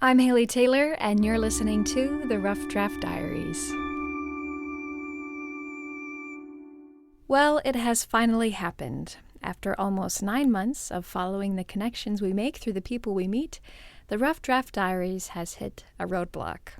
I'm Haley Taylor, and you're listening to The Rough Draft Diaries. Well, it has finally happened. After almost 9 months of following the connections we make through the people we meet, The Rough Draft Diaries has hit a roadblock.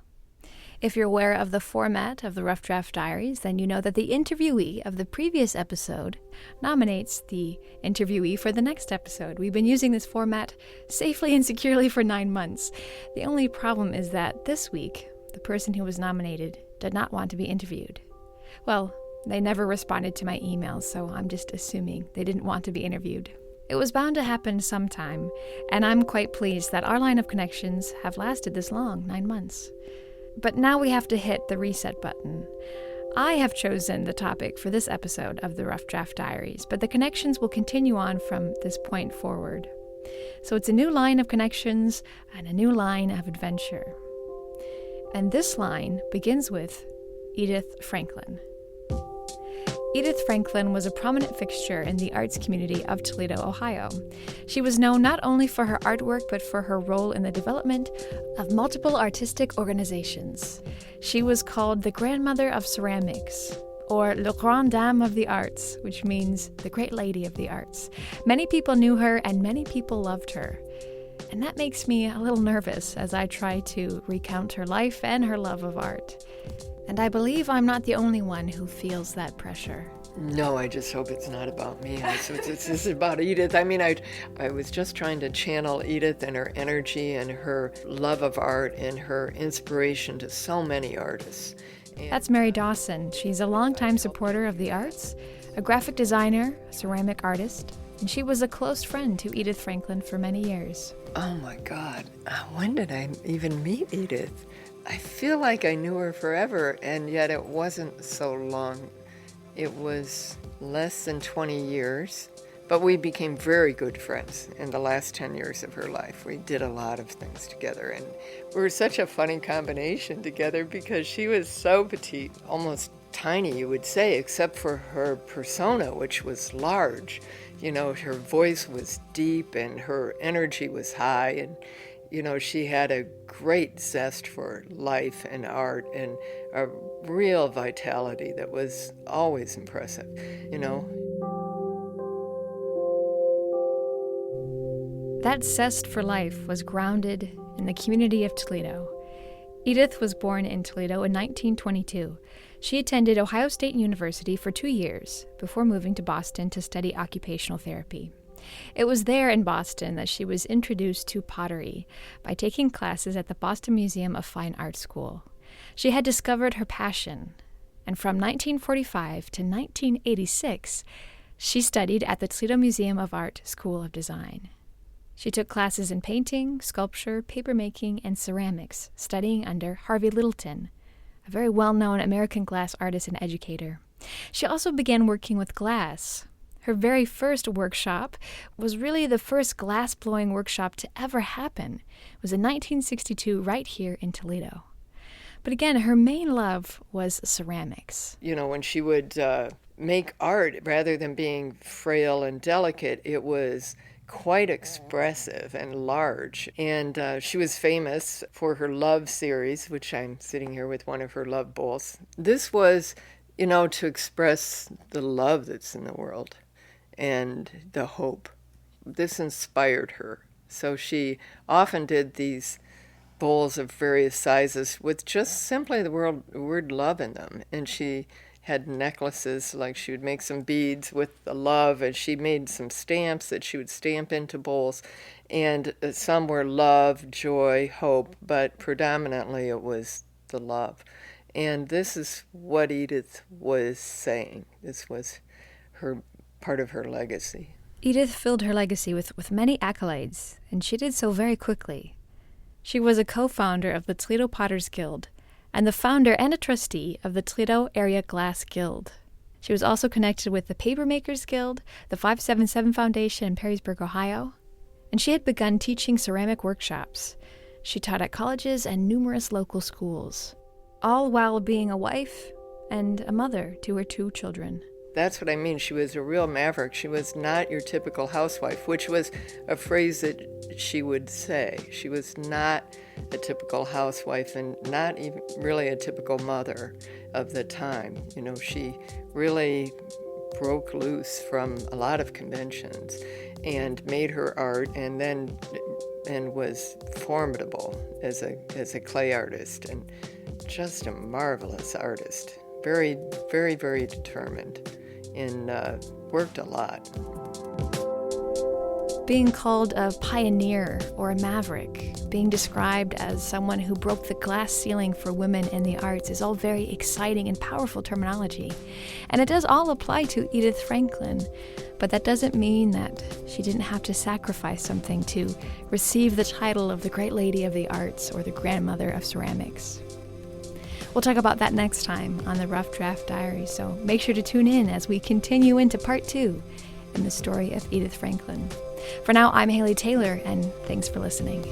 If you're aware of the format of The Rough Draft Diaries, then you know that the interviewee of the previous episode nominates the interviewee for the next episode. We've been using this format safely and securely for 9 months. The only problem is that this week, the person who was nominated did not want to be interviewed. Well, they never responded to my emails, so I'm just assuming they didn't want to be interviewed. It was bound to happen sometime, and I'm quite pleased that our line of connections have lasted this long, 9 months. But now we have to hit the reset button. I have chosen the topic for this episode of the Rough Draft Diaries, but the connections will continue on from this point forward. So it's a new line of connections and a new line of adventure. And this line begins with Edith Franklin. Edith Franklin was a prominent fixture in the arts community of Toledo, Ohio. She was known not only for her artwork, but for her role in the development of multiple artistic organizations. She was called the Grandmother of Ceramics, or Le Grande Dame of the Arts, which means the Great Lady of the Arts. Many people knew her, and many people loved her. And that makes me a little nervous as I try to recount her life and her love of art. And I believe I'm not the only one who feels that pressure. No, I just hope it's not about me. This is about Edith. I mean, I was just trying to channel Edith and her energy and her love of art and her inspiration to so many artists. That's Mary Dawson. She's a longtime supporter of the arts, a graphic designer, a ceramic artist, and she was a close friend to Edith Franklin for many years. Oh my God, when did I even meet Edith? I feel like I knew her forever, and yet it wasn't so long. It was less than 20 years, but we became very good friends in the last 10 years of her life. We did a lot of things together, and we were such a funny combination together because she was so petite, almost tiny, you would say, except for her persona, which was large. You know, her voice was deep and her energy was high, and she had a great zest for life and art and a real vitality that was always impressive, That zest for life was grounded in the community of Toledo. Edith was born in Toledo in 1922. She attended Ohio State University for 2 years before moving to Boston to study occupational therapy. It was there in Boston that she was introduced to pottery by taking classes at the Boston Museum of Fine Arts School. She had discovered her passion, and from 1945 to 1986, she studied at the Toledo Museum of Art School of Design. She took classes in painting, sculpture, papermaking, and ceramics, studying under Harvey Littleton, a very well-known American glass artist and educator. She also began working with glass. Her very first workshop was really the first glass-blowing workshop to ever happen. It was in 1962 right here in Toledo. But again, her main love was ceramics. When she would make art, rather than being frail and delicate, it was quite expressive and large. And she was famous for her Love series, which I'm sitting here with one of her love bowls. This was, to express the love that's in the world and the hope. This inspired her. So she often did these bowls of various sizes with just simply the word love in them. And she had necklaces, like she would make some beads with the love, and she made some stamps that she would stamp into bowls. And some were love, joy, hope, but predominantly it was the love. And this is what Edith was saying. This was her part of her legacy. Edith filled her legacy with many accolades, and she did so very quickly. She was a co-founder of the Toledo Potters Guild and the founder and a trustee of the Toledo Area Glass Guild. She was also connected with the Papermakers Guild, the 577 Foundation in Perrysburg, Ohio, and she had begun teaching ceramic workshops. She taught at colleges and numerous local schools, all while being a wife and a mother to her 2 children. That's what I mean. She was a real maverick. She was not your typical housewife, which was a phrase that she would say. She was not a typical housewife and not even really a typical mother of the time. She really broke loose from a lot of conventions and made her art, and was formidable as a clay artist, and just a marvelous artist. Very, very, very determined, and worked a lot. Being called a pioneer or a maverick, being described as someone who broke the glass ceiling for women in the arts is all very exciting and powerful terminology. And it does all apply to Edith Franklin, but that doesn't mean that she didn't have to sacrifice something to receive the title of the Great Lady of the Arts or the Grandmother of Ceramics. We'll talk about that next time on the Rough Draft Diary, so make sure to tune in as we continue into part 2 in the story of Edith Franklin. For now, I'm Haley Taylor, and thanks for listening.